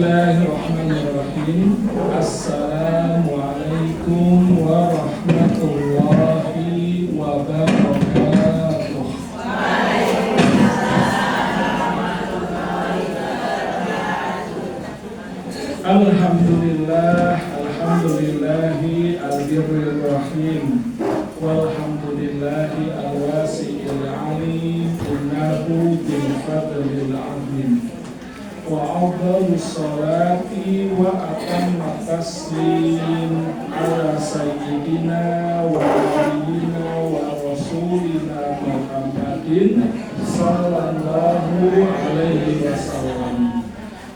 Bismillahirrahmanirrahim. Assalamualaikum warahmatullahi wabarakatuh. Alhamdulillahi albirril rahim, walhamdulillahi alwasi'il alim, innahu bil fadlil azim. Wa afdhalus sholati wa atammat taslim ala sayyidina wa nabiyyina wa rasulina Muhammadin sallallahu alaihi wasallam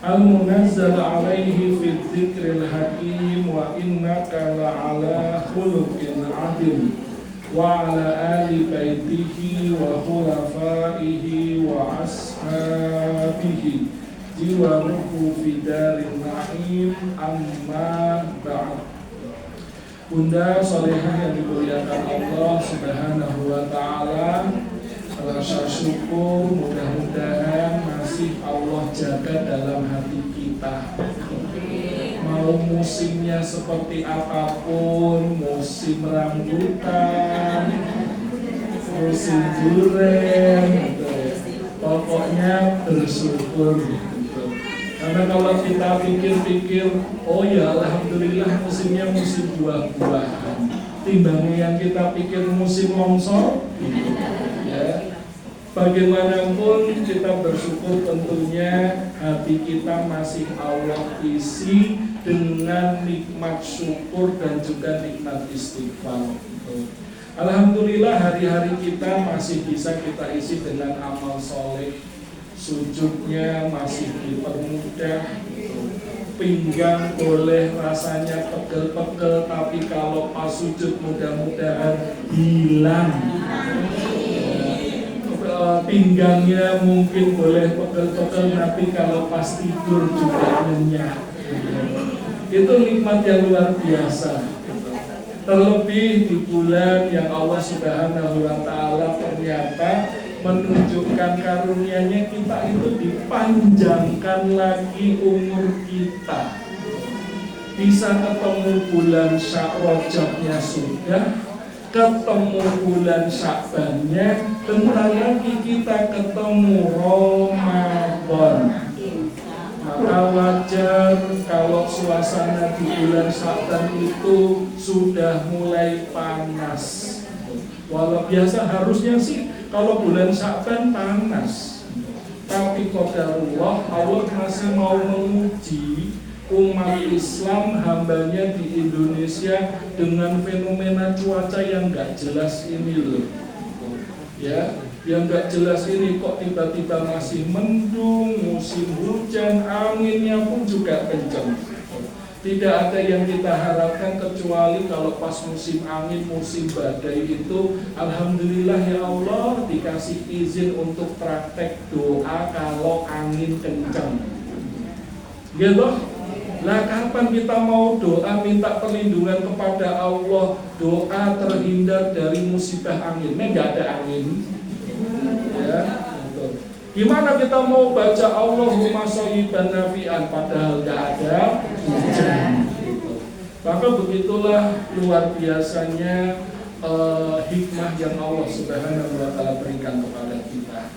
al-munazzal alaihi fi dzikril hakim wa innaka la'ala khuluqin azim wa ala ali baitihi wa khulafaihi wa ashabihi jiwaruhu fidarin na'im amma ba'd. Bunda solehah yang dimuliakan Allah subhanahu wa ta'ala, rasa syukur mudah-mudahan masih Allah jaga dalam hati kita. Mau musimnya seperti apapun, musim rambutan, musim durian, pokoknya bersyukur. Karena kalau kita pikir-pikir, oh ya alhamdulillah musimnya musim buah-buahan. Timbangnya yang kita pikir musim longsor, ya. Bagaimanapun kita bersyukur, tentunya hati kita masih Allah isi dengan nikmat syukur dan juga nikmat istighfar. Alhamdulillah hari-hari kita masih bisa kita isi dengan amal soleh. Sujudnya masih dipermudah, pinggang boleh rasanya pegel-pegel, tapi kalau pas sujud mudah-mudahan hilang. Pinggangnya mungkin boleh pegel-pegel, tapi kalau pas tidur juga nyenyak. Itu nikmat yang luar biasa. Terlebih di bulan yang Allah Subhanahu wa ta'ala ternyata menunjukkan karunia-Nya, kita itu dipanjangkan lagi umur kita. Bisa ketemu bulan Rajabnya sudah, ketemu bulan Sya'bannya, bentar lagi kita ketemu Ramadan. Maka wajar kalau suasana di bulan Sya'ban itu sudah mulai panas. Walau biasa harusnya sih kalau bulan Sya'ban panas, tapi qadarullah Allah masih mau menguji umat Islam, hambanya di Indonesia dengan fenomena cuaca yang gak jelas ini loh. Ya, yang gak jelas ini kok tiba-tiba masih mendung, musim hujan, anginnya pun juga kencang. Tidak ada yang kita harapkan kecuali kalau pas musim angin, musim badai itu, alhamdulillah ya Allah dikasih izin untuk praktek doa kalau angin kencang. Gitu? Lah kapan kita mau doa minta perlindungan kepada Allah, doa terhindar dari musibah angin? Nggak ada angin. Ya, gitu. Gimana kita mau baca Allahumma shayyiban nafi'an padahal nggak ada hujan, gitu. Maka begitulah luar biasanya hikmah yang Allah Subhanahu wa ta'ala berikan kepada kita.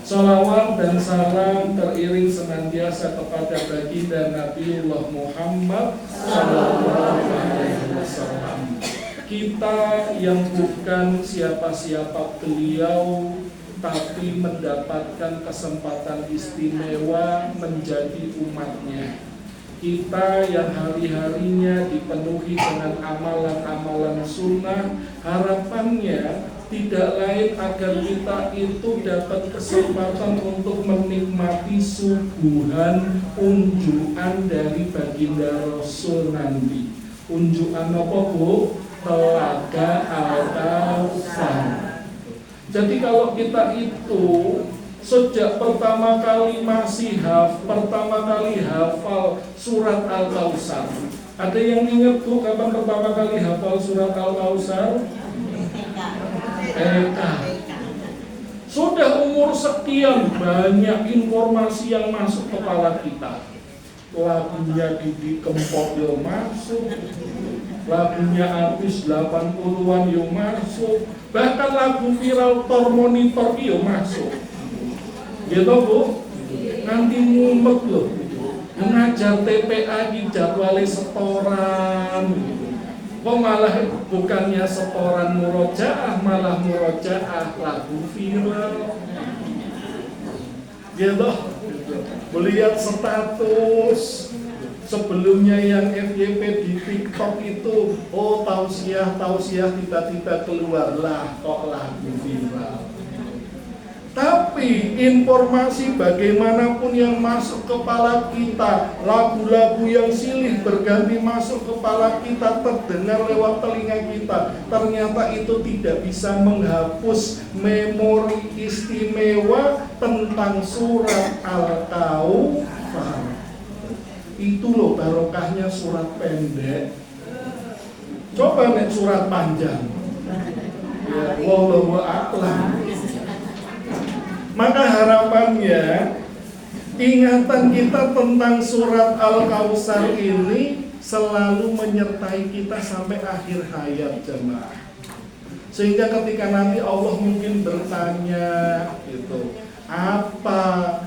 Shalawat dan salam teriring senantiasa kepada baginda Nabiullah Muhammad sallallahu alaihi wasallam. Kita yang bukan siapa-siapa beliau, tapi mendapatkan kesempatan istimewa menjadi umatnya. Kita yang hari-harinya dipenuhi dengan amalan-amalan sunnah, harapannya tidak lain agar kita itu dapat kesempatan untuk menikmati suguhan unjukan dari baginda Rasul nanti. Unjukan apa Bu? Telaga Al-Kautsar. Jadi kalau kita itu sejak pertama kali hafal surat Al-Kautsar. Ada yang ingat Bu kapan pertama kali hafal surat Al-Kautsar? TK. Sudah umur sekian banyak informasi yang masuk kepala kita. lagunya Didi Kempot yo masuk, lagunya artis 80-an yo masuk, bahkan lagu viral Tor Monitor yo masuk. Gitu Bu, nanti ngumpet loh, ngajar TPA di jadwalnya setoran gitu. Kok malah bukannya setoran murojaah, malah murojaah lagu viral. Gitu. Melihat status sebelumnya yang FYP di TikTok itu, oh tausiah tiba-tiba keluarlah kok lagu viral. Tapi informasi bagaimanapun yang masuk kepala kita, lagu-lagu yang silih berganti masuk kepala kita, terdengar lewat telinga kita, ternyata itu tidak bisa menghapus memori istimewa tentang surat Al-Kautsar. Itu loh barokahnya surat pendek. Coba nek surat panjang. Ya, wallahu a'lam. Maka harapannya ingatan kita tentang surat Al-Kautsar ini selalu menyertai kita sampai akhir hayat jemaah. Sehingga ketika nanti Allah mungkin bertanya gitu, apa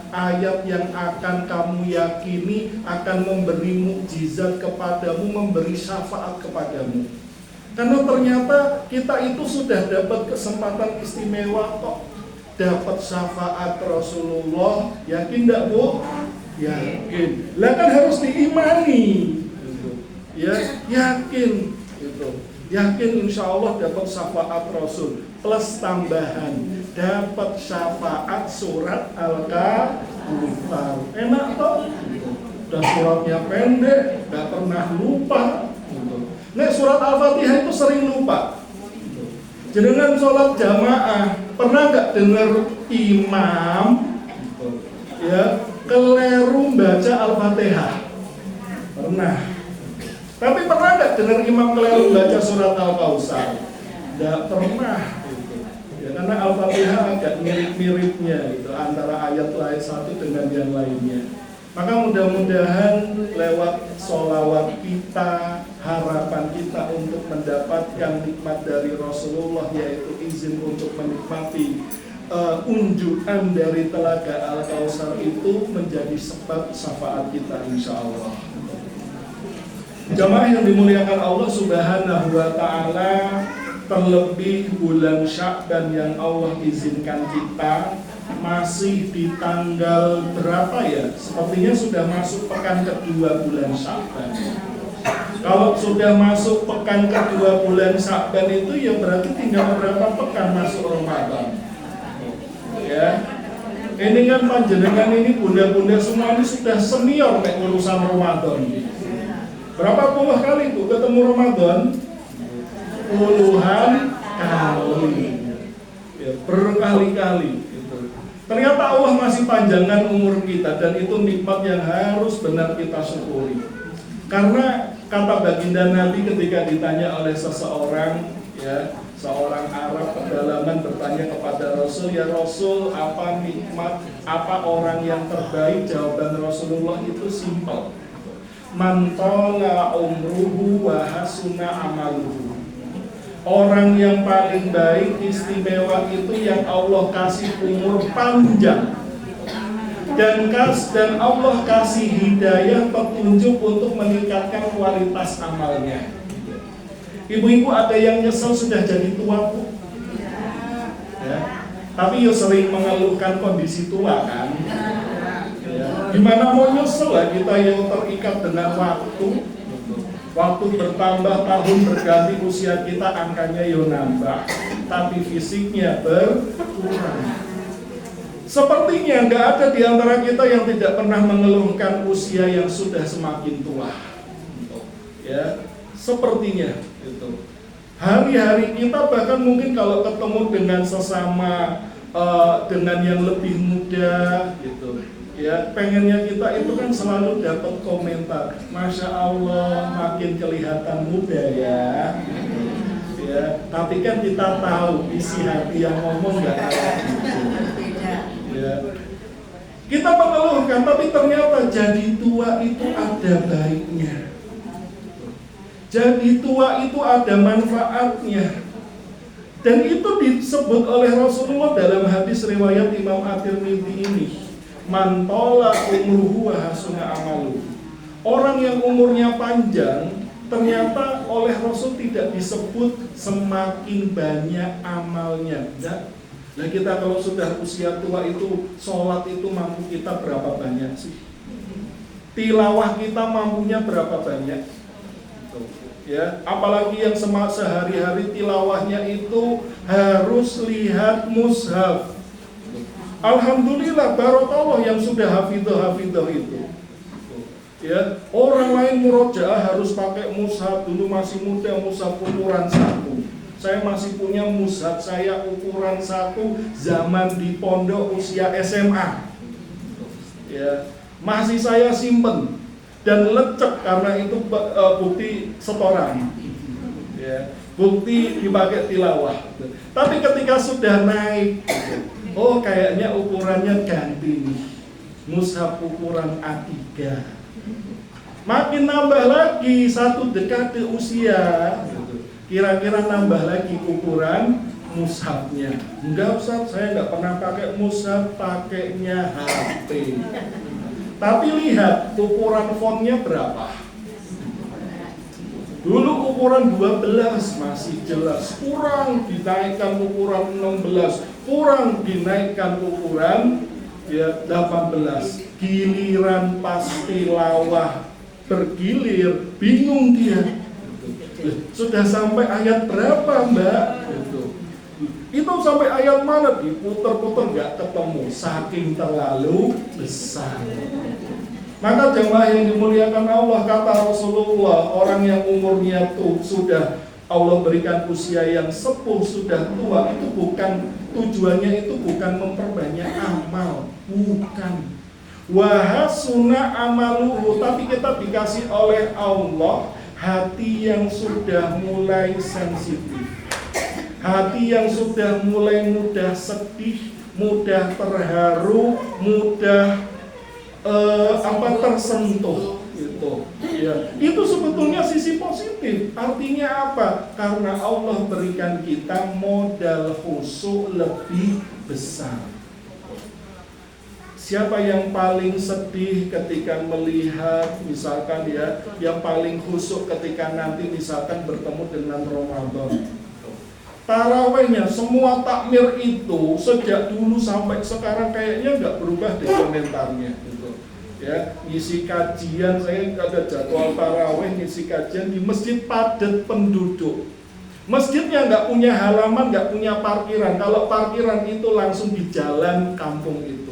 ayat yang akan kamu yakini akan memberi mukjizat kepadamu, memberi syafaat kepadamu. Karena ternyata kita itu sudah dapat kesempatan istimewa kok. Dapat syafaat Rasulullah, yakin enggak Bu? Yakin. Lah kan harus diimani. Gitu. Ya, yakin gitu. Yakin insya Allah dapat syafaat Rasul plus tambahan dapat syafaat surat Al-Kautsar. Enak toh? Dan suratnya pendek, enggak pernah lupa gitu. Nah, surat Al-Fatihah itu sering lupa. Jenengan sholat jamaah pernah nggak dengar imam ya keliru baca Al-Fatihah? Pernah. Tapi pernah nggak dengar imam keliru baca surat Al-Kautsar? Nggak pernah. Ya, karena Al-Fatihah agak mirip-miripnya gitu, antara ayat lain satu dengan yang lainnya. Maka mudah-mudahan lewat sholawat kita, harapan kita untuk mendapatkan nikmat dari Rasulullah, yaitu izin untuk menikmati unjukan dari telaga Al-Kautsar itu menjadi sebab syafaat kita insya Allah. Jamaah yang dimuliakan Allah Subhanahu wa Ta'ala, terlebih bulan Sya'ban yang Allah izinkan kita masih di tanggal berapa ya? Sepertinya sudah masuk pekan kedua bulan Sya'ban. Kalau sudah masuk pekan kedua bulan Sya'ban itu ya berarti tinggal berapa pekan masuk Ramadan. Ya. Ini kan panjenengan ini bunda-bunda semua ini sudah senior nek urusan Ramadan. Berapa puluh kali Bu ketemu Ramadan? Puluhan kali. Ya, berkali-kali. Ternyata Allah masih panjangkan umur kita dan itu nikmat yang harus benar kita syukuri. Karena kata baginda Nabi ketika ditanya oleh seseorang, ya, seorang Arab pedalaman bertanya kepada Rasul, ya Rasul, apa nikmat, apa orang yang terbaik? Jawaban Rasulullah itu simpel. Man tala umruhu wa hasuna amaluhu. Orang yang paling baik, istimewa itu yang Allah kasih umur panjang dan Allah kasih hidayah petunjuk untuk meningkatkan kualitas amalnya. Ibu-ibu ada yang nyesel sudah jadi tua Bu? Ya. Tapi yo sering mengeluhkan kondisi tua kan. Ya. Gimana mau nyesel lah, kita yang terikat dengan waktu. Waktu bertambah, tahun berganti, usia kita angkanya yo nambah, tapi fisiknya berkurang. Sepertinya nggak ada di antara kita yang tidak pernah mengeluhkan usia yang sudah semakin tua. Ya, sepertinya itu. Hari-hari kita bahkan mungkin kalau ketemu dengan sesama dengan yang lebih muda gitu. Ya, pengennya kita itu kan selalu dapat komentar, Masya Allah makin kelihatan muda ya. Ya, tapi kan kita tahu isi hati yang ngomong nggak ada. Ya, Kita mengeluhkan, tapi ternyata jadi tua itu ada baiknya. Jadi tua itu ada manfaatnya. Dan itu disebut oleh Rasulullah dalam hadis riwayat Imam At-Tirmidzi ini. Man tola umruhu wa hasuna amalu. Orang yang umurnya panjang, ternyata oleh Rasul tidak disebut semakin banyak amalnya. Enggak. Nah kita kalau sudah usia tua itu, sholat itu mampu kita berapa banyak sih? Tilawah kita mampunya berapa banyak? Ya, apalagi yang sehari-hari tilawahnya itu harus lihat mushaf. Alhamdulillah, barokallah yang sudah hafidhah itu. Ya, orang lain murojaah harus pakai mushaf, dulu masih muda mushaf ukuran 1. Saya masih punya mushaf saya ukuran 1 zaman di pondok usia SMA. Ya, masih saya simpen dan lecek karena itu bukti setoran. Ya, bukti dipakai tilawah. Tapi ketika sudah naik, oh kayaknya ukurannya ganti nih. Mushaf ukuran A3. Makin nambah lagi 1 dekade usia. Kira-kira nambah lagi ukuran mushafnya. Enggak Ustaz, saya nggak pernah pakai mushaf, pakainya HP. Tapi lihat ukuran fontnya berapa. Dulu ukuran 12 masih jelas, kurang dinaikkan ukuran 16, kurang dinaikkan ukuran 18. Giliran pas tilawah bergilir, bingung dia. Sudah sampai ayat berapa Mbak? Itu sampai ayat mana? Diputer-puter nggak ketemu, saking terlalu besar. Maka jemaah yang dimuliakan Allah, kata Rasulullah, orang yang umurnya sudah Allah berikan usia yang sepuh, sudah tua, itu bukan tujuannya, itu bukan memperbanyak amal, bukan. Wahasuna amaluhu, tapi kita dikasih oleh Allah hati yang sudah mulai sensitif, hati yang sudah mulai mudah sedih, mudah terharu, mudah tersentuh gitu. Ya, itu sebetulnya sisi positif. Artinya apa? Karena Allah berikan kita modal khusyuk lebih besar. Siapa yang paling sedih ketika melihat misalkan ya, yang paling khusyuk ketika nanti misalkan bertemu dengan Ramadan? Tarawehnya, semua takmir itu sejak dulu sampai sekarang kayaknya nggak berubah deh komentarnya gitu. Ya, ngisi kajian, saya ada jadwal taraweh ngisi kajian di masjid padat penduduk. Masjidnya nggak punya halaman, nggak punya parkiran. Kalau parkiran itu langsung di jalan kampung itu.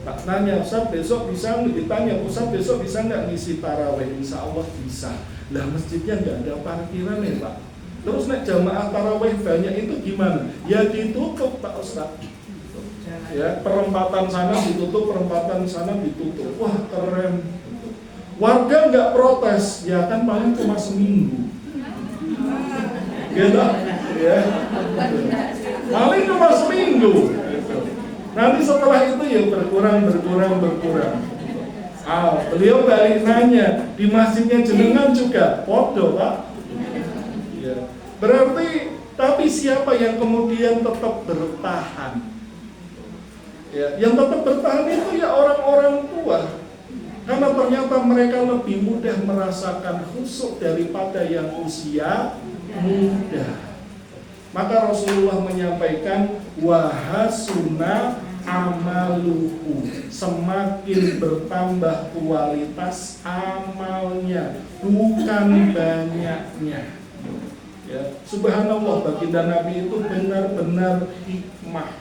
Tak nanya, Ustaz besok bisa nggak? Ditanya, Ustaz besok bisa nggak ngisi taraweh? Insya Allah bisa. Lah masjidnya nggak ada parkiran ya Pak. Terus nek jamaah taraweh banyak itu gimana? Ya ditutup Pak Ustaz. Ya, perempatan sana ditutup, perempatan sana ditutup. Wah keren. Warga nggak protes, ya kan paling cuma seminggu. Gitu, ya. Paling cuma seminggu. Gitu. Nanti setelah itu ya berkurang. Beliau balik nanya, di masjidnya jenengan juga podo Pak. Ya. Berarti, tapi siapa yang kemudian tetap bertahan? Ya, yang tetap bertahan itu ya orang-orang tua. Karena ternyata mereka lebih mudah merasakan khusyuk daripada yang usia muda. Maka Rasulullah menyampaikan wahasuna amaluhu, semakin bertambah kualitas amalnya, bukan banyaknya. Ya, subhanallah, baginda Nabi itu benar-benar hikmah,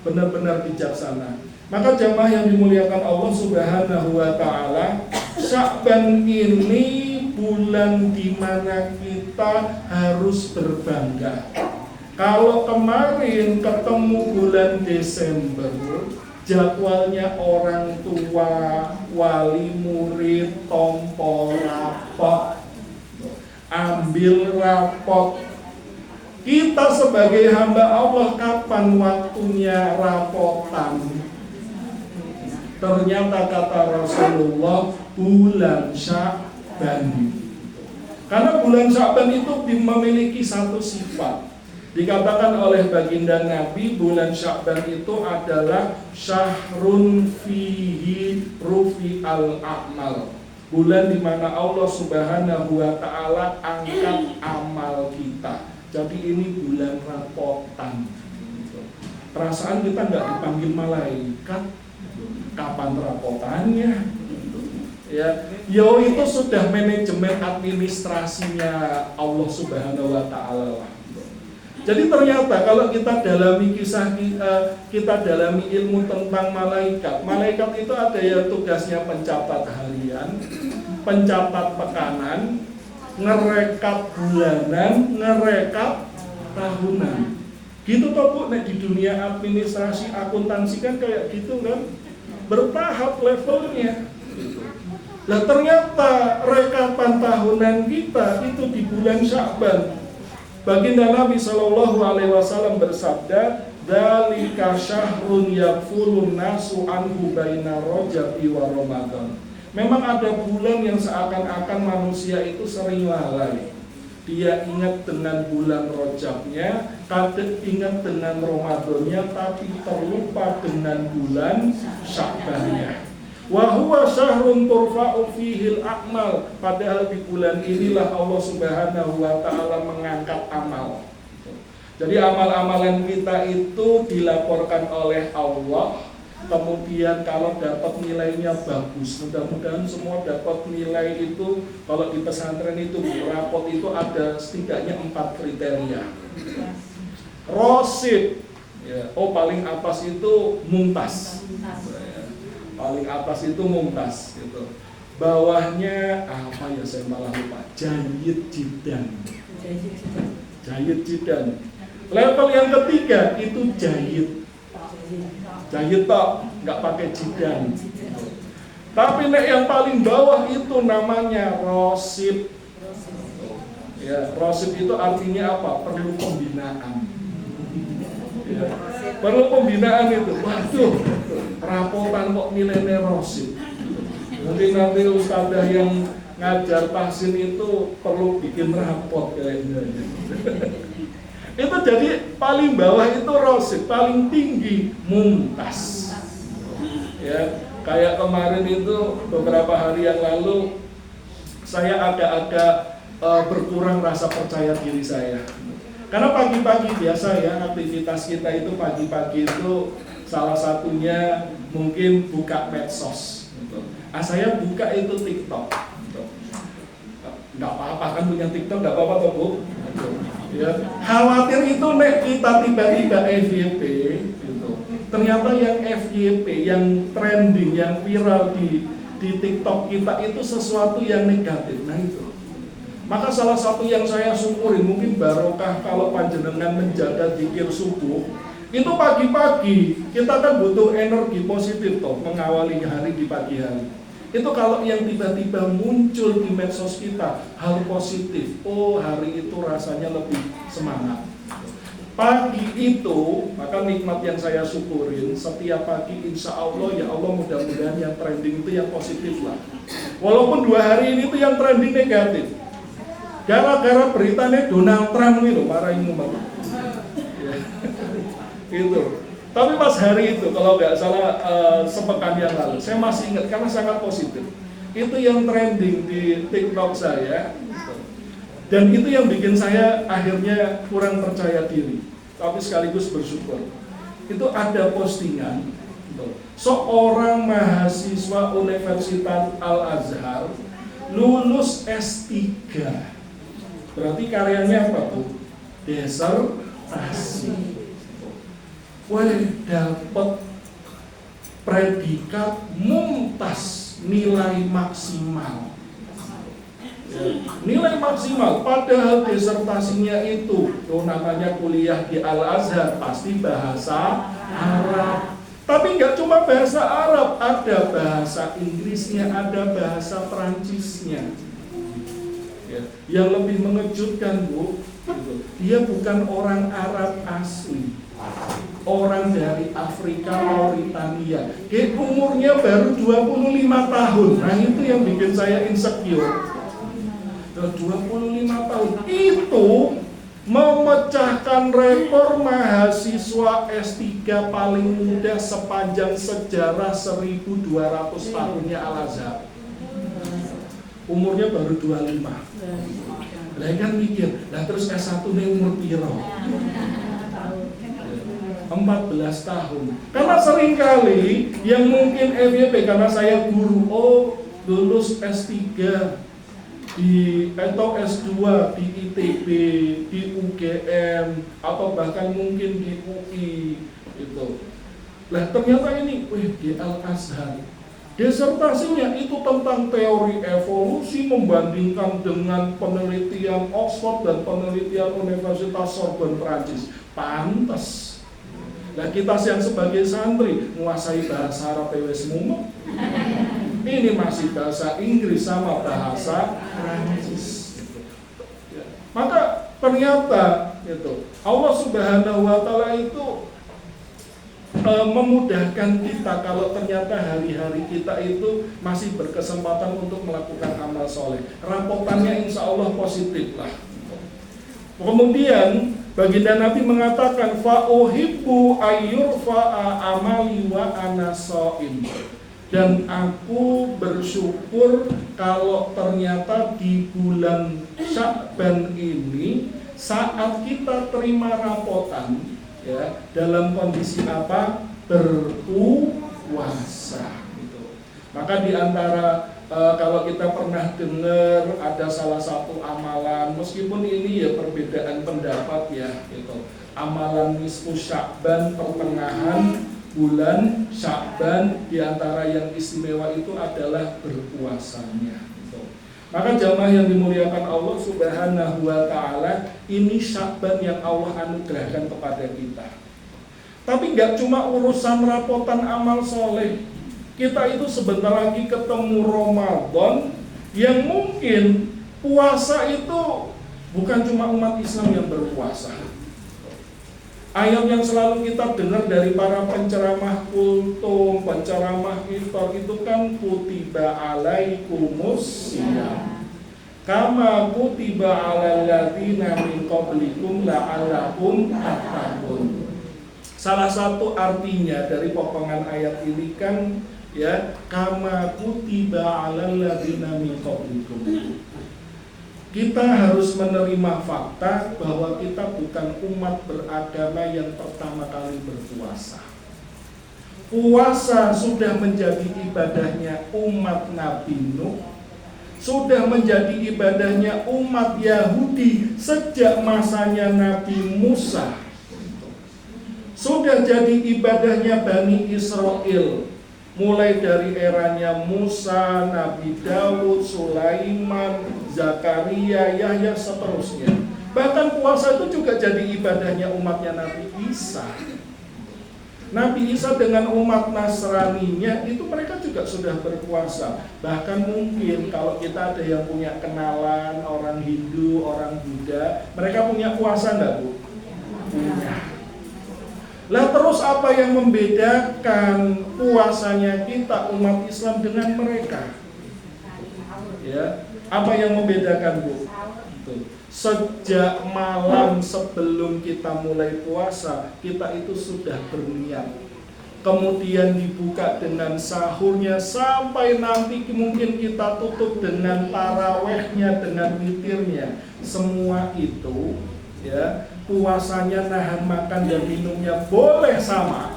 benar-benar bijaksana. Maka jamaah yang dimuliakan Allah Subhanahu wa taala, Sya'ban ini bulan di mana kita harus berbangga. Kalau kemarin ketemu bulan Desember, jadwalnya orang tua, wali murid, tompo rapot, ambil rapot. Kita sebagai hamba Allah kapan waktunya rapotan? Ternyata kata Rasulullah bulan Sya'ban. Karena bulan Sya'ban itu memiliki satu sifat. Dikatakan oleh baginda Nabi, bulan Sya'ban itu adalah syahrun fihi rufi'al a'mal. Bulan di mana Allah Subhanahu wa taala angkat amal kita. Jadi ini bulan rapotan. Perasaan kita nggak dipanggil malaikat. Kapan rapotannya? Ya, itu sudah manajemen administrasinya Allah Subhanahu wa taala. Jadi ternyata kalau kita dalami kita dalami ilmu tentang malaikat. Malaikat itu ada yang tugasnya pencatat harian, pencatat pekanan, ngerekap bulanan, ngerekap tahunan. Gitu toh Bu, di dunia administrasi akuntansi kan kayak gitu kan, bertahap levelnya. Nah ternyata rekapan tahunan kita itu di bulan Sya'ban. Baginda Nabi SAW bersabda, "Dzalika syahrun yakfulun nasu anhu baina Rajabi wa Ramadan." Memang ada bulan yang seakan-akan manusia itu sering lalai. Dia ingat dengan bulan Rajabnya, kadang ingat dengan Ramadannya, tapi terlupa dengan bulan Sya'bannya. Wa huwa syahrun turfa'u fihil a'mal. Padahal di bulan inilah Allah Subhanahu wa taala mengangkat amal. Jadi amal-amalan kita itu dilaporkan oleh Allah. Kemudian kalau dapat nilainya bagus, mudah-mudahan semua dapat nilai itu. Kalau di pesantren itu rapot itu ada setidaknya 4 kriteria. Rosid, ya, paling atas itu mumtaz. Paling atas itu mumtaz gitu. Bawahnya apa ya, saya malah lupa. Jayyid jiddan. Jayyid jiddan. Level yang ketiga itu jayyid. Jayyid tok, nggak pakai jiddan. Tapi yang paling bawah itu namanya rosid. Ya, rosid itu artinya apa? Perlu pembinaan. Ya, perlu pembinaan itu. Waduh, rapotan kok nilainya rosid. Mungkin nanti ustadzah yang ngajar tahsin itu perlu bikin rapot kayaknya. Itu jadi paling bawah itu rosid, paling tinggi mumtaz. Ya, kayak kemarin itu beberapa hari yang lalu saya agak-agak berkurang rasa percaya diri saya. Karena pagi-pagi biasa ya, aktivitas kita itu pagi-pagi itu salah satunya mungkin buka medsos. Saya buka itu TikTok. Nggak apa-apa kan punya TikTok, nggak apa-apa toh Bu. Ya, khawatir itu nek kita tiba-tiba FYP gitu. Ternyata yang FYP, yang trending, yang viral di TikTok kita itu sesuatu yang negatif. Nah itu. Maka salah satu yang saya syukuri, mungkin barokah kalau panjenengan menjaga zikir subuh. Itu pagi-pagi, kita kan butuh energi positif toh, mengawali hari di pagi hari. Itu kalau yang tiba-tiba muncul di medsos kita, hal positif, hari itu rasanya lebih semangat. Pagi itu, maka nikmat yang saya syukurin, setiap pagi insya Allah, ya Allah mudah-mudahan yang trending itu yang positif lah. Walaupun 2 hari ini itu yang trending negatif. Gara-gara beritanya Donald Trump ini loh, marahin umat. Ya. Gitu. Tapi pas hari itu, kalau nggak salah sepekan yang lalu, saya masih ingat karena sangat positif. Itu yang trending di TikTok saya, dan itu yang bikin saya akhirnya kurang percaya diri, tapi sekaligus bersyukur. Itu ada postingan, seorang mahasiswa Universitas Al-Azhar lulus S3. Berarti karyanya apa tuh? Disertasi. Dapat predikat mumtaz, nilai maksimal. Ya, nilai maksimal, padahal disertasinya itu, namanya kuliah di Al-Azhar, pasti bahasa Arab. Tapi nggak cuma bahasa Arab, ada bahasa Inggrisnya, ada bahasa Perancisnya. Ya, yang lebih mengejutkan Bu, dia bukan orang Arab asli. orang dari Afrika Mauritania. Umurnya baru 25 tahun. Nah itu yang bikin saya insecure. 25 tahun itu memecahkan rekor mahasiswa S3 paling muda sepanjang sejarah 1200 tahunnya Al-Azhar. Umurnya baru 25. Lah kan mikir, lah terus S1 ini umur piro? 14 tahun. Karena seringkali yang mungkin FYP, karena saya guru, lulus S3 atau S2 di ITB, di UGM, atau bahkan mungkin di UI itu. Lah ternyata ini, di Al-Azhar. Desertasinya itu tentang teori evolusi membandingkan dengan penelitian Oxford dan penelitian Universitas Sorbonne Prancis. Pantes. Nah kita yang sebagai santri menguasai bahasa Arab wis mumet. Ini masih bahasa Inggris sama bahasa Prancis. Maka ternyata Allah Subhanahu wa Ta'ala itu memudahkan kita kalau ternyata hari-hari kita itu masih berkesempatan untuk melakukan amal soleh. Rapotannya insya Allah positif lah. Kemudian baginda Nabi mengatakan fa'uhibbu ayyurfa'a amali wa ana sha'im. Dan aku bersyukur kalau ternyata di bulan Sya'ban ini saat kita terima rapotan ya dalam kondisi apa? Berpuasa gitu. Maka di antara kalau kita pernah dengar ada salah satu amalan, meskipun ini ya perbedaan pendapat ya gitu. Amalan nisfu Sya'ban, pertengahan bulan Sya'ban, di antara yang istimewa itu adalah berpuasanya gitu. Maka jamaah yang dimuliakan Allah Subhanahu wa Ta'ala, ini Sya'ban yang Allah anugerahkan kepada kita. Tapi nggak cuma urusan rapotan amal soleh. Kita itu sebentar lagi ketemu Ramadan yang mungkin puasa itu bukan cuma umat Islam yang berpuasa. Ayat yang selalu kita dengar dari para penceramah kultum, penceramah iftar itu kan kutiba alaikumus syiyam kama kutiba alal ladzina min qablikum la'allakum tattaqun. Salah satu artinya dari potongan ayat ini kan ya kama kutiba alal ladzina min qablikum. Kita harus menerima fakta bahwa kita bukan umat beragama yang pertama kali berpuasa. Puasa sudah menjadi ibadahnya umat Nabi Nuh, sudah menjadi ibadahnya umat Yahudi sejak masanya Nabi Musa, sudah jadi ibadahnya Bani Israel mulai dari eranya Musa, Nabi Daud, Sulaiman, Zakaria, Yahya, seterusnya. Bahkan puasa itu juga jadi ibadahnya umatnya Nabi Isa. Nabi Isa dengan umat Nasraninya itu mereka juga sudah berpuasa. Bahkan mungkin kalau kita ada yang punya kenalan orang Hindu, orang Buddha, mereka punya puasa nggak Bu? Punya. Lah terus apa yang membedakan puasanya kita umat Islam dengan mereka? Ya, apa yang membedakan Bu? Sejak malam sebelum kita mulai puasa, kita itu sudah berniat. Kemudian dibuka dengan sahurnya sampai nanti mungkin kita tutup dengan tarawehnya, dengan witirnya. Semua itu ya, puasanya nahan makan dan minumnya boleh sama.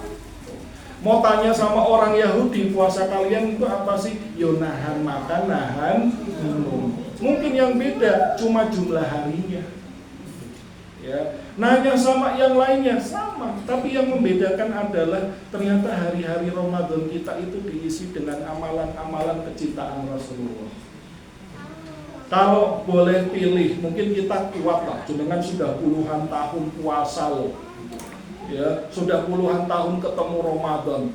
Mau tanya sama orang Yahudi, puasa kalian itu apa sih? Yo nahan makan, nahan minum. Mungkin yang beda cuma jumlah harinya. Ya, nanya sama yang lainnya sama, tapi yang membedakan adalah ternyata hari-hari Ramadan kita itu diisi dengan amalan-amalan kecintaan Rasulullah. Kalau boleh pilih, mungkin kita kuat lah, dengan sudah puluhan tahun puasa loh. Ya, sudah puluhan tahun ketemu Ramadan.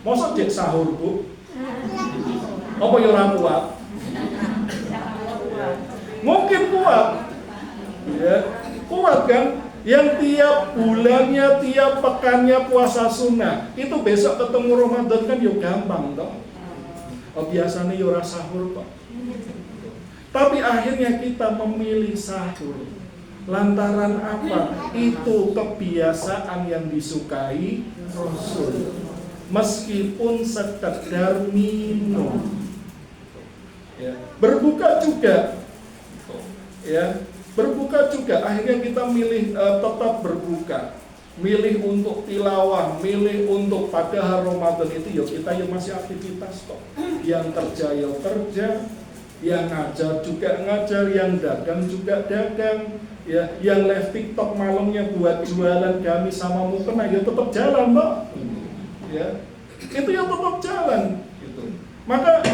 Masa cek sahur Bu? Apa yang orang kuat? Mungkin kuat. Ya, kuat kan? Yang tiap bulannya, tiap pekannya puasa sunnah. Itu besok ketemu Ramadan kan ya gampang toh. Biasanya ya ora sahur kok. Tapi akhirnya kita memilih sahur. Lantaran apa? Itu kebiasaan yang disukai Rasul. Meskipun sekedar minum. Ya, berbuka juga. Ya, berbuka juga. Akhirnya kita milih tetap berbuka. Milih untuk tilawah, milih untuk pada Ramadan itu ya kita ya masih aktivitas kok. Yang kerja ya kerja, yang ngajar juga ngajar, yang dagang juga dagang, ya, yang live TikTok malamnya buat jualan gamis sama mukena ya tetap jalan, Mbak. Ya. Itu yang tetap jalan gitu. Maka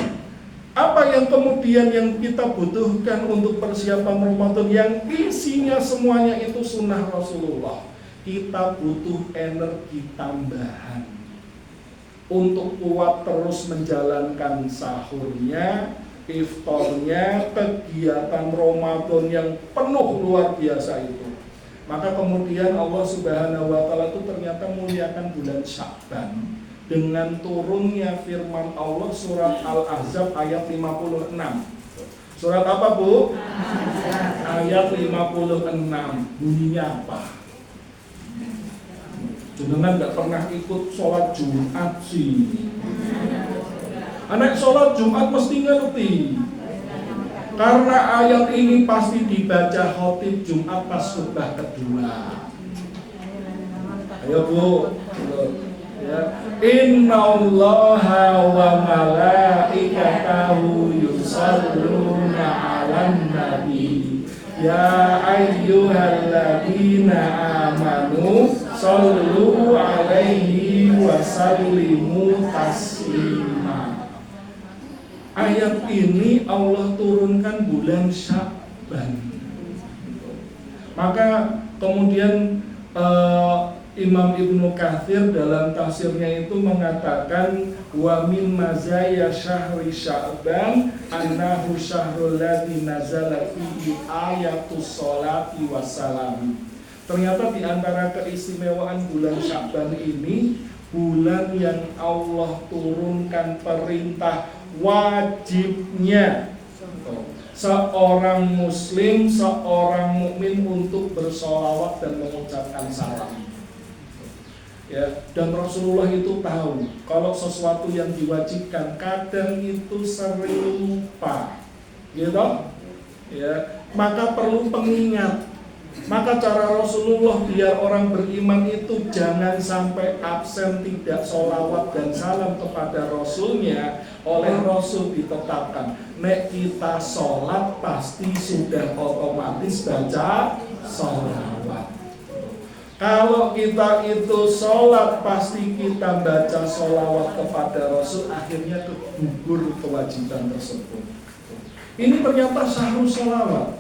apa yang kemudian yang kita butuhkan untuk persiapan Ramadan yang isinya semuanya itu sunnah Rasulullah. Kita butuh energi tambahan untuk kuat terus menjalankan sahurnya, iftarnya, kegiatan Ramadan yang penuh luar biasa itu. Maka kemudian Allah Subhanahu wa Ta'ala itu ternyata muliakan bulan Sya'ban dengan turunnya firman Allah surat Al-Ahzab ayat 56. Surat apa, Bu? Ayat 56. Bunyinya apa? Jenengan nggak pernah ikut sholat Jumat sih. Anak sholat Jumat mesti ngerti. Karena ayat ini pasti dibaca khotib Jumat pas khutbah kedua. Ayo Bu. Ya. Innallaha wa malaikatahu yusalluna 'alan nabi. Ya ayyuhalladzina amanu sallu alaihi wa sallimu taslima. Ayat ini Allah turunkan bulan Sya'ban. Maka kemudian Imam Ibnu Katsir dalam tafsirnya itu mengatakan wa min mazaya syahri Sya'ban annahu syahrul ladzi nazala fihi ayatus sholati wassalam. Ternyata di antara keistimewaan bulan Sya'ban ini bulan yang Allah turunkan perintah wajibnya seorang muslim, seorang mukmin untuk bersolawat dan mengucapkan salam. Ya, dan Rasulullah itu tahu kalau sesuatu yang diwajibkan kadang itu sering lupa, gitu, ya, maka perlu pengingat. Maka cara Rasulullah biar orang beriman itu jangan sampai absen tidak sholawat dan salam kepada Rasulnya. Oleh Rasul ditetapkan, nek kita sholat pasti sudah otomatis baca sholawat. Kalau kita itu sholat pasti kita baca sholawat kepada Rasul, akhirnya kegugur kewajiban tersebut. Ini ternyata syahrul sholawat,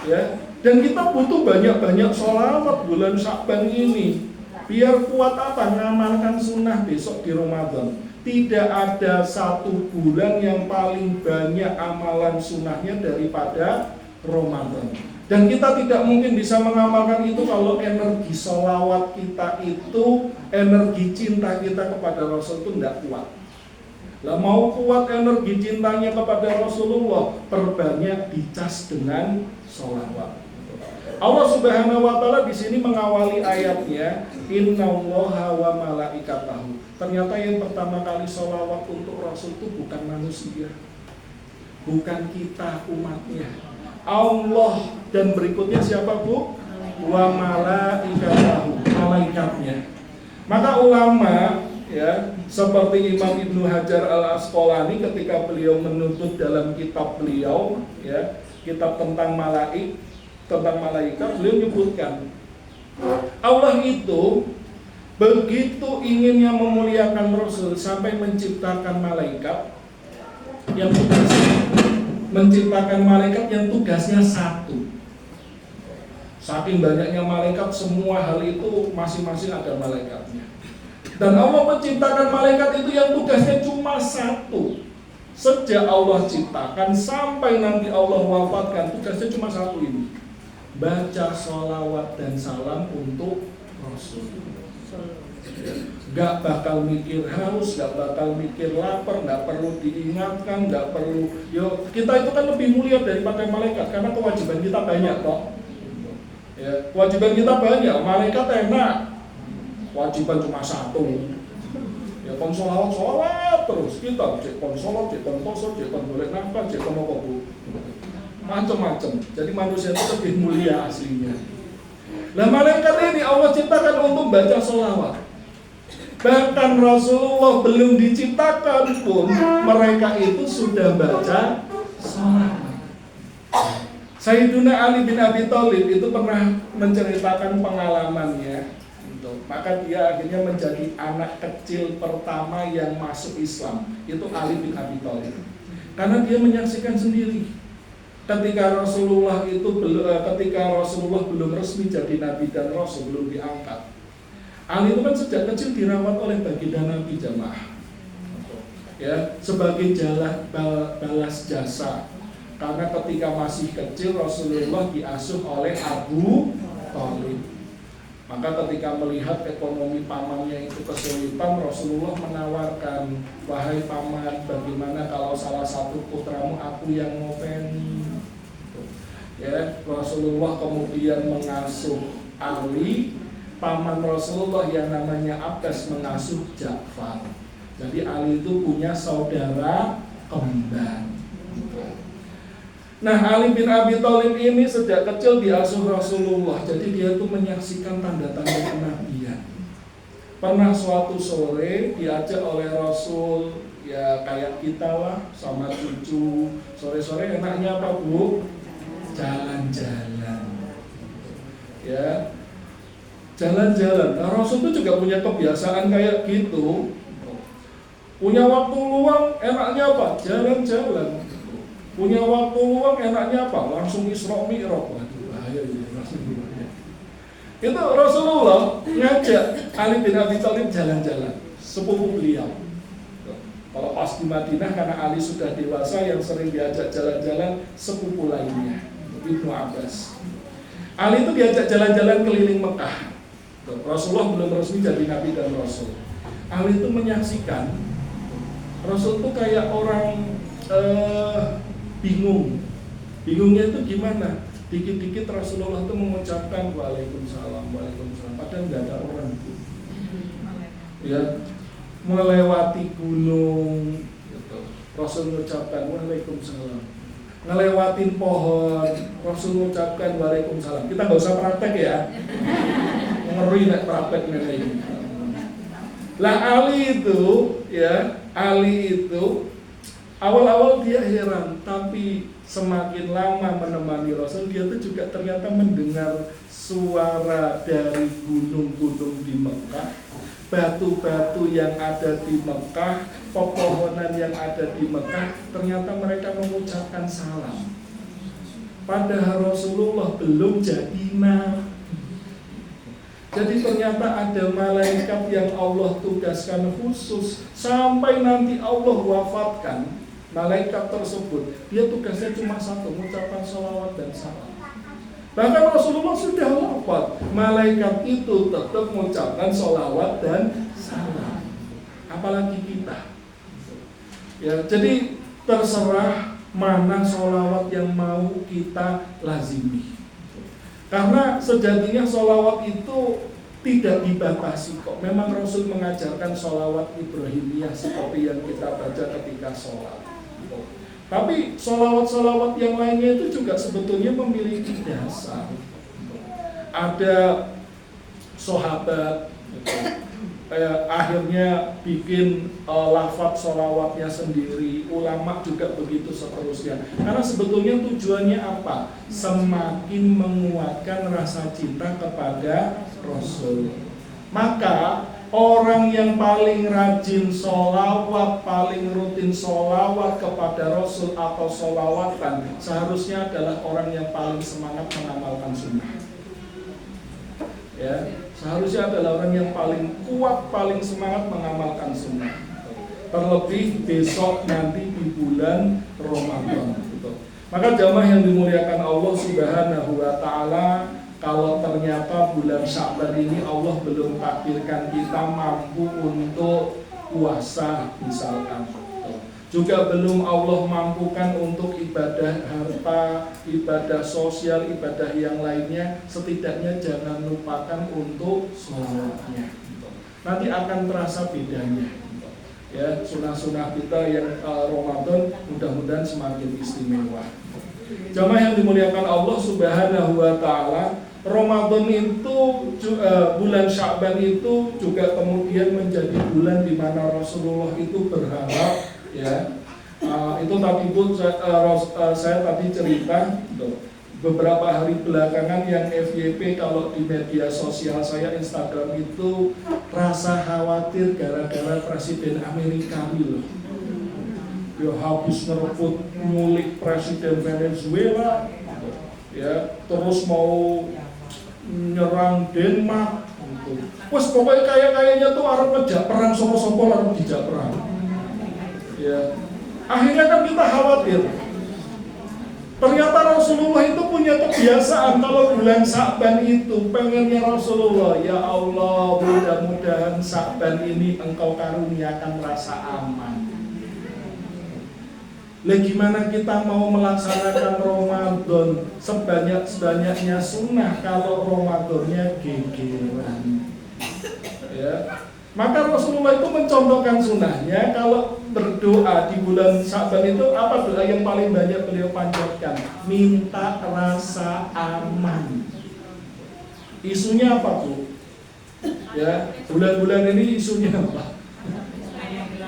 ya. Dan kita butuh banyak-banyak sholawat bulan Sya'ban ini. Biar kuat apa? Ngamalkan sunnah besok di Ramadan. Tidak ada satu bulan yang paling banyak amalan sunnahnya daripada Ramadan. Dan kita tidak mungkin bisa mengamalkan itu kalau energi sholawat kita itu, energi cinta kita kepada Rasul itu tidak kuat. Lah mau kuat energi cintanya kepada Rasulullah, perbanyak dicas dengan sholawat. Allah Subhanahu wa Ta'ala di sini mengawali ayatnya, Innallaha wa malaikatahu. Ternyata yang pertama kali sholawat untuk Rasul itu bukan manusia, bukan kita umatnya, Allah, dan berikutnya siapa, Bu? Wa malaikatahu, malaikatnya. Maka ulama, ya, seperti Imam Ibnu Hajar Al-Asqalani ketika beliau menuntut dalam kitab beliau, ya, kitab tentang malaikat, beliau menyebutkan Allah itu begitu inginnya memuliakan Rasul sampai menciptakan malaikat yang tugasnya satu. Saking banyaknya malaikat, semua hal itu masing-masing ada malaikatnya. Dan Allah menciptakan malaikat itu yang tugasnya cuma satu. Sejak Allah ciptakan sampai nanti Allah wafatkan, tugasnya cuma satu ini. baca sholawat dan salam untuk Rasul. Gak bakal mikir haus, gak bakal mikir lapar, gak perlu diingatkan, gak perlu. Yo, kita itu kan lebih mulia daripada malaikat karena kewajiban kita banyak kok. Ya, kewajiban kita banyak, malaikat enak, kewajiban cuma satu. Ya, kon sholawat terus, kita cek kon sholat, cek kon poso, cek kon golek nafkah, cek kon apa bu, macam-macam. Jadi manusia itu lebih mulia aslinya. Nah, malaikat ini Allah ciptakan untuk baca sholawat. Bahkan Rasulullah belum diciptakan pun mereka itu sudah baca sholawat. Sayyiduna Ali bin Abi Thalib itu pernah menceritakan pengalamannya. Maka dia akhirnya menjadi anak kecil pertama yang masuk Islam. Itu Ali bin Abi Thalib. Karena dia menyaksikan sendiri ketika Rasulullah belum resmi jadi nabi dan rasul, belum diangkat. Ali itu kan sejak kecil dirawat oleh baginda Nabi jamaah. Ya, sebagai balas jasa. Karena ketika masih kecil Rasulullah diasuh oleh Abu Thalib. Maka ketika melihat ekonomi pamannya itu kesulitan, Rasulullah menawarkan, wahai paman, bagaimana kalau salah satu putramu aku yang ngopeni. Ya, Rasulullah kemudian mengasuh Ali, paman Rasulullah yang namanya Abbas mengasuh Ja'far. Jadi Ali itu punya saudara kembar. Nah, Ali bin Abi Thalib ini sejak kecil diasuh Rasulullah. Jadi dia itu menyaksikan tanda-tanda kenabian. Pernah suatu sore diajak oleh Rasul, ya kayak kita lah, sama cucu. Sore-sore enaknya apa bu? Jalan-jalan. Ya, jalan-jalan. Nah, Rasul itu juga punya kebiasaan kayak gitu. Punya waktu luang, enaknya apa? Jalan-jalan. Punya waktu luang, enaknya apa? Langsung Isra Mi'raj. Waduh, bahaya ini. Itu Rasulullah ngajak Ali bin Abi Thalib jalan-jalan, sepupu beliau. Kalau pas di Madinah, karena Ali sudah dewasa, yang sering diajak jalan-jalan sepupu lainnya, Ibnu Abbas. Ali itu diajak jalan-jalan keliling Mekah. Rasulullah belum resmi jadi Nabi dan Rasul. Ali itu menyaksikan Rasul itu kayak orang bingungnya itu gimana? Dikit-dikit Rasulullah itu mengucapkan Waalaikumsalam, Waalaikumsalam, padahal nggak ada orang itu. Ya, melewati gunung, gitu. Rasul mengucapkan Waalaikumsalam. Ngelewatin pohon, Rasul mengucapkan Waalaikumsalam. Kita nggak usah praktek ya, ngeri nek praktek ini. Lah Ali itu awal-awal dia heran, tapi semakin lama menemani Rasul, dia tuh juga ternyata mendengar suara dari gunung-gunung di Mekah, batu-batu yang ada di Mekah, pepohonan yang ada di Mekah, ternyata mereka mengucapkan salam. Padahal Rasulullah belum jadi nabi. Jadi ternyata ada malaikat yang Allah tugaskan khusus sampai nanti Allah wafatkan malaikat tersebut. Dia tugasnya cuma satu, mengucapkan sholawat dan salam. Bahkan Rasulullah sudah wafat, malaikat itu tetap mengucapkan sholawat dan salam. Apalagi kita. Ya, jadi terserah mana sholawat yang mau kita lazimi. Karena sejatinya sholawat itu tidak dibatasi kok. Memang Rasul mengajarkan sholawat Ibrahimiyah seperti yang kita baca ketika sholat. Tapi sholawat-sholawat yang lainnya itu juga sebetulnya memiliki dasar. Ada sahabat akhirnya bikin lafaz sholawatnya sendiri, ulama juga begitu seterusnya. Karena sebetulnya tujuannya apa? Semakin menguatkan rasa cinta kepada Rasul. Maka orang yang paling rajin sholawat, paling rutin sholawat kepada Rasul atau sholawatan, seharusnya adalah orang yang paling semangat mengamalkan sunnah. Ya, seharusnya adalah orang yang paling kuat, paling semangat mengamalkan sunnah. Terlebih besok nanti di bulan Ramadan. Gitu. Maka jamaah yang dimuliakan Allah Subhanahu wa Ta'ala, kalau ternyata bulan Sya'ban ini Allah belum takdirkan kita mampu untuk puasa misalkan, juga belum Allah mampukan untuk ibadah harta, ibadah sosial, ibadah yang lainnya, setidaknya jangan lupakan untuk sholatnya. Nanti akan terasa bedanya. Ya, sunah-sunah kita yang Ramadan mudah-mudahan semakin istimewa. Jamaah yang dimuliakan Allah Subhanahu wa Ta'ala, Ramadan itu bulan Sya'ban itu juga kemudian menjadi bulan di mana Rasulullah itu berharap, ya. Itu tadi pun saya tadi cerita beberapa hari belakangan yang FYP kalau di media sosial saya Instagram itu rasa khawatir gara-gara Presiden Amerika loh. Dia habis ngerebut ngulik Presiden Venezuela, ya, terus mau nyerang Denmark gitu. Wes pokoknya kayaknya tuh arep ngejak perang sopo-sopo arep dijak perang. Ya. Akhirnya kan kita khawatir. Ternyata Rasulullah itu punya kebiasaan kalau bulan Sya'ban itu pengennya Rasulullah, ya Allah, mudah-mudahan Sya'ban ini engkau karuniakan rasa aman. Lah gimana kita mau melaksanakan Ramadan sebanyak-banyaknya sunnah kalau Ramadannya gegeran? Ya. Maka Rasulullah itu mencontohkan sunnahnya kalau berdoa di bulan Sya'ban itu apa doa yang paling banyak beliau panjatkan? Minta rasa aman. Isunya apa, Bu? Ya, bulan-bulan ini isunya apa?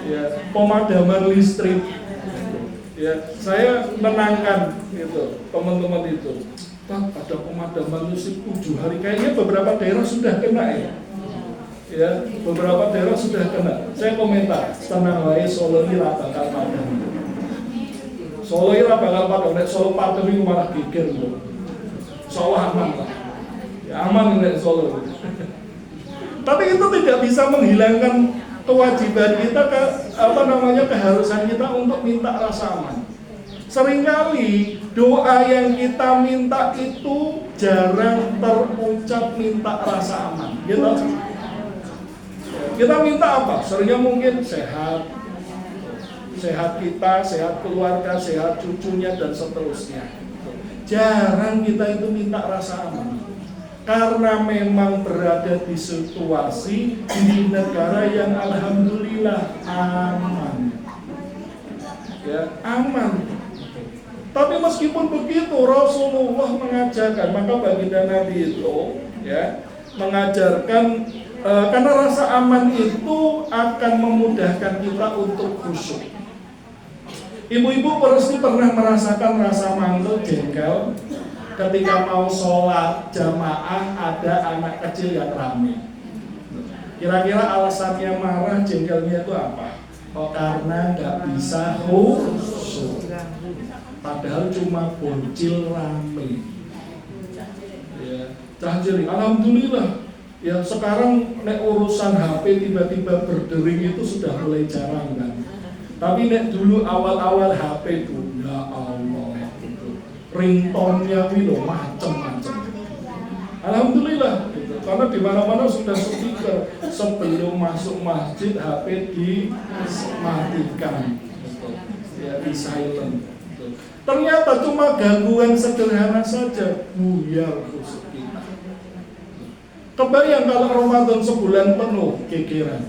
Ya, pemadaman listrik. Ya, saya menangkan itu teman-teman itu. Pak, ada pemadaman listrik 7 hari, kayaknya beberapa daerah sudah kena ya. Ya, beberapa daerah sudah kena. Saya komentar, tenang wae Solo ini ra bakal padam. Solo ini ra bakal padam, nek Solo padam itu malah geger loh. Solo aman lah. Ya aman nek Solo. Tapi itu tidak bisa menghilangkan kewajiban kita keharusan kita untuk minta rasa aman. Seringkali doa yang kita minta itu jarang terucap minta rasa aman. Gitu. Kita minta apa? Seringnya mungkin sehat kita, sehat keluarga, sehat cucunya dan seterusnya. Jarang kita itu minta rasa aman. Karena memang berada di situasi di negara yang alhamdulillah aman. Ya, aman. Tapi meskipun begitu Rasulullah mengajarkan, maka baginda Nabi itu ya mengajarkan karena rasa aman itu akan memudahkan kita untuk khusyuk. Ibu-ibu pasti pernah merasakan rasa mantul jengkel ketika mau sholat jamaah ada anak kecil yang ramai. Kira-kira alasannya marah jengkelnya itu apa? Oh, karena nggak bisa khusyuk. Padahal cuma bocil rame. Ya, cahjeli. Alhamdulillah. Ya sekarang nek urusan HP tiba-tiba berdering itu sudah mulai jarang kan. Tapi nek dulu awal-awal HP itu, ya Allah. Ringtone-nya itu macam-macam. Alhamdulillah gitu. Karena di mana-mana sudah speaker. Sebelum masuk masjid HP dimatikan gitu. Ya di silent gitu. Ternyata cuma gangguan sederhana saja buyar khusyuk kita. Kebayang kalau Ramadan sebulan penuh gegeran.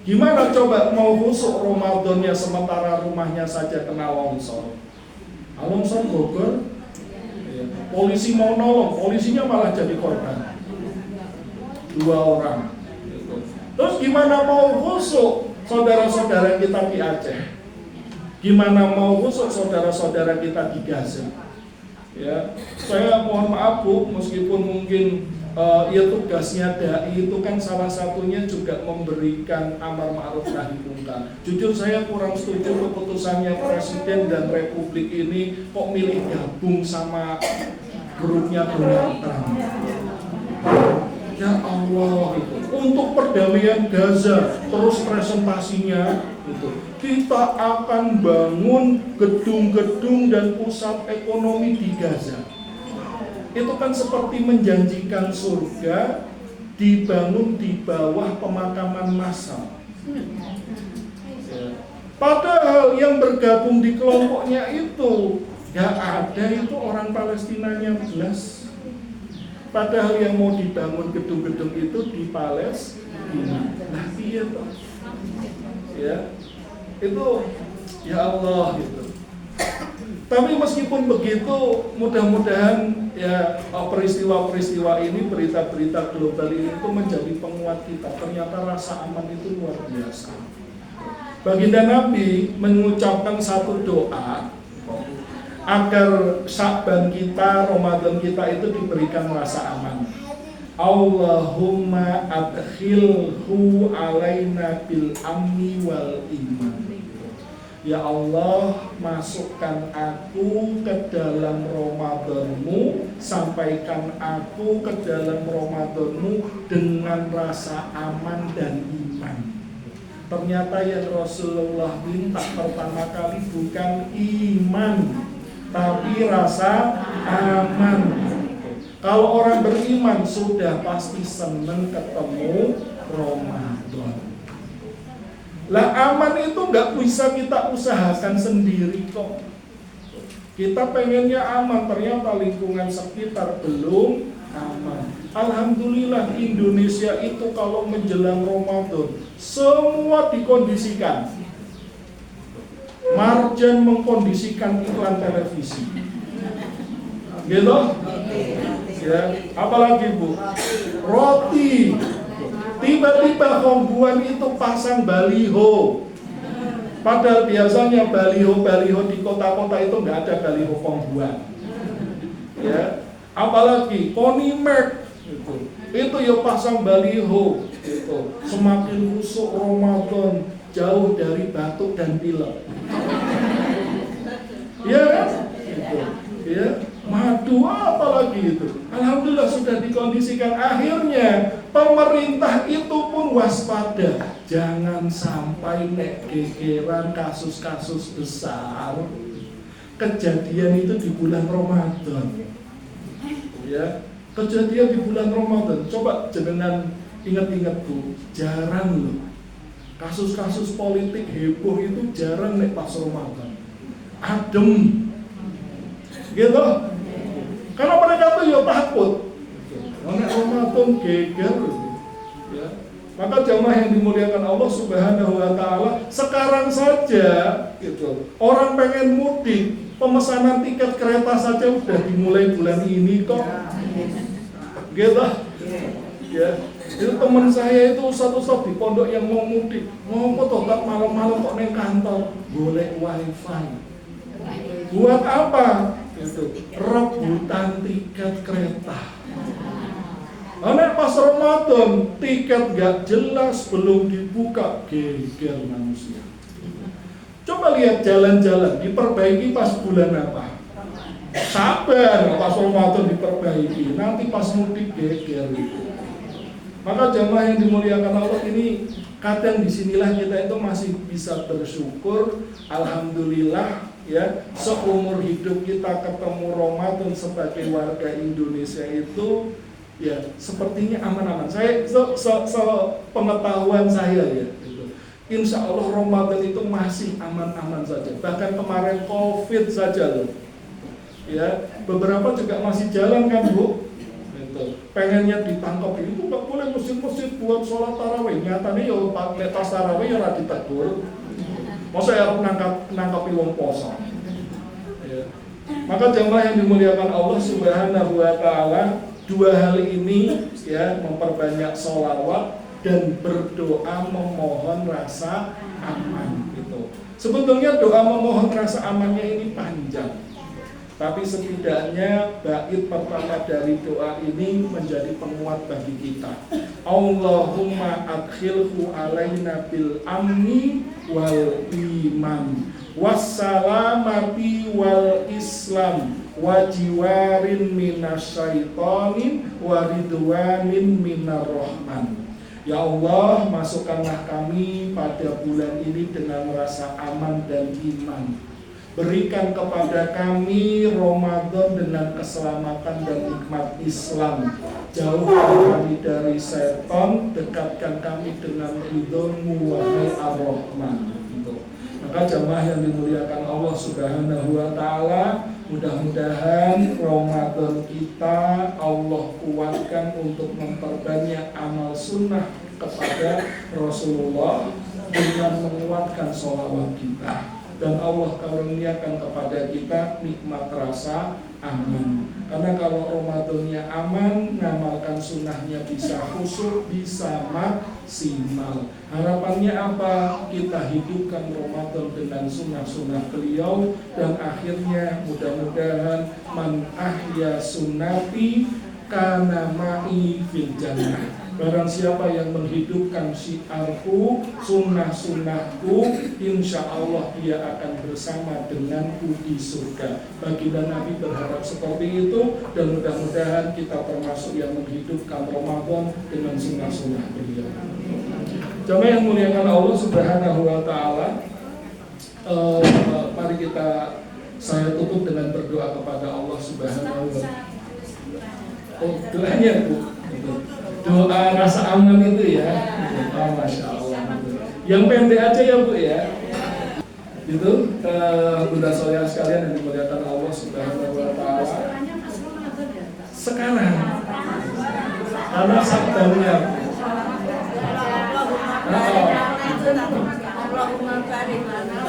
Gimana coba mau khusyuk Ramadannya sementara rumahnya saja kena longsor. Longsor Bogor, ya. Polisi mau nolong, polisinya malah jadi korban. 2 orang. Gitu. Terus gimana mau khusyuk saudara-saudara kita di Aceh? Gimana mau khusyuk saudara-saudara kita di Gaza? Ya, saya mohon maaf Bu, meskipun mungkin ya tugasnya dai itu kan salah satunya juga memberikan amar ma'ruf nahi munkar. Jujur saya kurang setuju keputusannya Presiden dan Republik ini kok milih gabung sama grupnya Donald Trump. Ya Allah, itu untuk perdamaian Gaza terus presentasinya itu kita akan bangun gedung-gedung dan pusat ekonomi di Gaza. Itu kan seperti menjanjikan surga dibangun di bawah pemakaman massal. Padahal yang bergabung di kelompoknya itu gak ada itu orang Palestinanya belas. Padahal yang mau dibangun gedung-gedung itu di Palestina. Nah iya toh. Ya. Itu ya Allah gitu. Tapi meskipun begitu, mudah-mudahan ya peristiwa-peristiwa ini, berita-berita global ini itu menjadi penguat kita. Ternyata rasa aman itu luar biasa. Baginda Nabi mengucapkan satu doa agar Sya'ban kita, Ramadan kita itu diberikan rasa aman. Allahumma adkhilhu alaina bil amni wal iman. Ya Allah, masukkan aku ke dalam Ramadanmu, sampaikan aku ke dalam Ramadanmu dengan rasa aman dan iman. Ternyata yang Rasulullah minta pertama kali bukan iman, tapi rasa aman. Kalau orang beriman sudah pasti senang ketemu Ramadan. Lah aman itu nggak bisa kita usahakan sendiri kok. Kita pengennya aman, ternyata lingkungan sekitar belum aman. Alhamdulillah Indonesia itu kalau menjelang Ramadan semua dikondisikan. Marjan mengkondisikan iklan televisi. Gitu? Ya, apalagi Bu? Roti. Tiba-tiba Hongguan itu pasang baliho. Padahal biasanya baliho-baliho di kota-kota itu nggak ada baliho Hongguan. Ya, apalagi Ponimerk itu ya pasang baliho. Gitu. Semakin rusuk Ramadan, jauh dari batuk dan pilek. Ya kan? Gitu. Ya. Madu apalagi itu. Alhamdulillah sudah dikondisikan. Akhirnya pemerintah itu pun waspada. Jangan sampai nek gegeran kasus-kasus besar kejadian itu di bulan Ramadan. Ya, kejadian di bulan Ramadan. Coba jenengan ingat-ingat Bu, jarang loh. Kasus-kasus politik heboh itu jarang nek pas Ramadan. Adem. Gitu. Karena mereka tuh ya takut. Nek Ramadan geger. Ya. Maka jamaah yang dimuliakan Allah Subhanahu wa taala, sekarang saja gitu. Orang pengen mudik, pemesanan tiket kereta saja udah dimulai bulan ini kok. Gitu. Ya. Itu teman saya itu ustaz-ustaz di pondok yang mau mudik, ngomong toh tak malam-malam kok neng kantor, golek wifi. Buat apa? Itu rebutan tiket kereta. Nek pas Ramadan tiket gak jelas, belum dibuka, geger manusia. Coba lihat jalan-jalan diperbaiki pas bulan apa? Sabar, pas Ramadan diperbaiki, nanti pas mudik geger. Maka jamaah yang dimuliakan Allah ini, kadang disinilah kita itu masih bisa bersyukur. Alhamdulillah ya, seumur hidup kita ketemu Ramadan sebagai warga Indonesia itu ya sepertinya aman-aman. Saya pengetahuan saya ya gitu. Insya Allah Ramadan itu masih aman-aman saja. Bahkan kemarin COVID saja loh ya, beberapa juga masih jalan kan Bu gitu. Pengennya ditangkap itu nggak boleh, masjid-masjid buat sholat tarawih, nyatanya ya pakai tas tarawih ya rada ditegur. Masa ya menangkapi wong poso. Ya. Maka jamaah yang dimuliakan Allah Subhanahu wa taala, dua hal ini ya, memperbanyak sholawat dan berdoa memohon rasa aman gitu. Sebetulnya doa memohon rasa amannya ini panjang. Tapi setidaknya bait pertama dari doa ini menjadi penguat bagi kita. Allahumma adkhilhu alaina bil amni wal iman wassalamati wal islam wajiwarin minasyaitonin waridwanin minar rahman. Ya Allah, masukkanlah kami pada bulan ini dengan rasa aman dan iman. Berikan kepada kami Ramadan dengan keselamatan dan nikmat Islam. Jauhkan kami dari setan, dekatkan kami dengan ridho-Mu wahai Ar-Rahman. Maka jamaah yang dimuliakan Allah Subhanahu wa taala, mudah-mudahan Ramadan kita Allah kuatkan untuk memperbanyak amal sunnah kepada Rasulullah dengan menguatkan sholawat kita. Dan Allah karuniakan kepada kita nikmat rasa aman. Karena kalau Ramadannya aman, ngamalkan sunnahnya bisa khusyuk, bisa maksimal. Harapannya apa? Kita hidupkan Ramadan dengan sunnah-sunnah beliau, dan akhirnya mudah-mudahan man ahya sunnati kana ma'i fil jannah. Barang siapa yang menghidupkan syiarku, sunnah-sunnahku, insya Allah dia akan bersama denganku di surga. Baginda Nabi berharap seperti itu, dan mudah-mudahan kita termasuk yang menghidupkan Ramadan dengan sunnah-sunnah beliau. Jamaah yang muliakan Allah Subhanahu wa taala, mari saya tutup dengan berdoa kepada Allah Subhanahu wa taala. Oh, doanya Bu. Doa rasa aman itu ya. Oh, Masya Allah. Yang pendek aja ya Bu ya. Itu Bunda Soya sekalian yang dimuliakan Allah Subhanahu wa taala. Sekarang karena sabdanya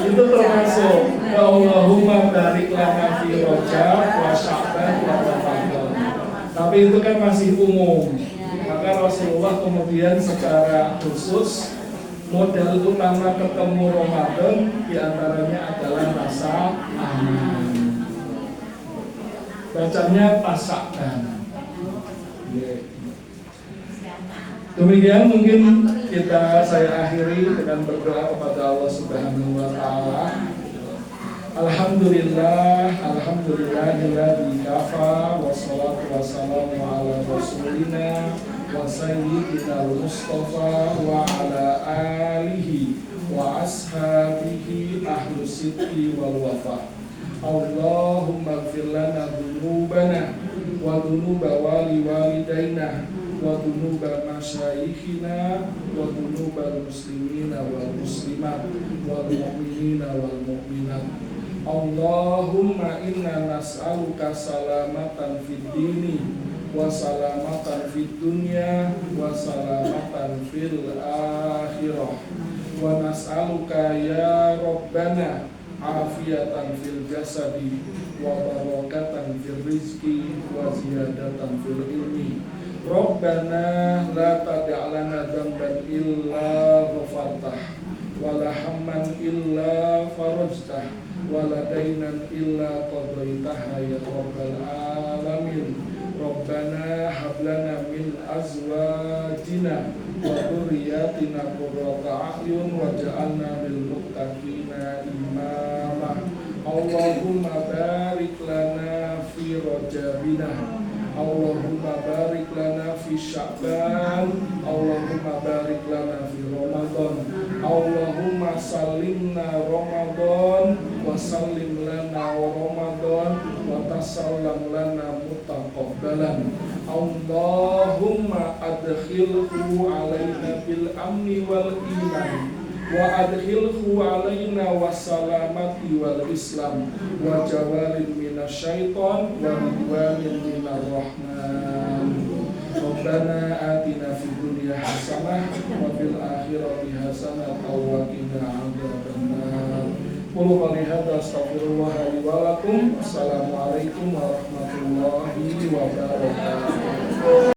itu termasuk Allahumma barik lana fi Rajab wa Sya'ban wa Ramadan. Tapi itu kan masih umum. Maka Rasulullah kemudian secara khusus modal utama ketemu Ramadan diantaranya adalah rasa aman. Bacanya Sya'ban. Demikian mungkin saya akhiri dengan berdoa kepada Allah Subhanahu wa taala. Alhamdulillahilladzi kafa wassalatu wassalamu ala rasulina wa sayyidina Mustafa wa ala alihi wa ashabihi ahlus sidqi wal wafa. Allahumma ighfir lana dhunubana wa dhunuba walidaina wa dhunuba masyayikhina wa dhunubal muslimina wal muslimat wal mu'minina wal mu'minat. Allahumma inna nas'aluka salamatan fid dini wa salamatan fid dunya wa salamatan fil akhirah wa nas'aluka ya Rabbana afiyatan fil jasadi wa barakatan fil rizki wa ziyadatan fil ilmi. Rabbana la tada'lana dhanban illa ghafartah wa la hamman illa farajtah wa la dainan illa qadaitaha ya rabbal alamin. Rabbana hablana min azwajina wa dhurriyyatina qurrata a'yun waj'alna lil muttaqina imama. Allahumma barik lana fi rajabina, Allahumma barik lana fi Sya'ban, Allahumma barik lana fi Ramadan, Allahumma salimna Ramadan wa salim lana Ramadan wa tasallam lana mutaqabbalan. Allahumma adkhilhu alaina bil amni wal iman wa adkhilhu alaina wassalamati wal islam wa jawalin minasyaiton wa ridwanin minar rahman. Rabbana atina fid dunya hasanah wa fil akhirati hasanah wa qina adzabannar. Qul qali hadza astaghfirullah li wa lakum. Assalamualaikum warahmatullahi wabarakatuh.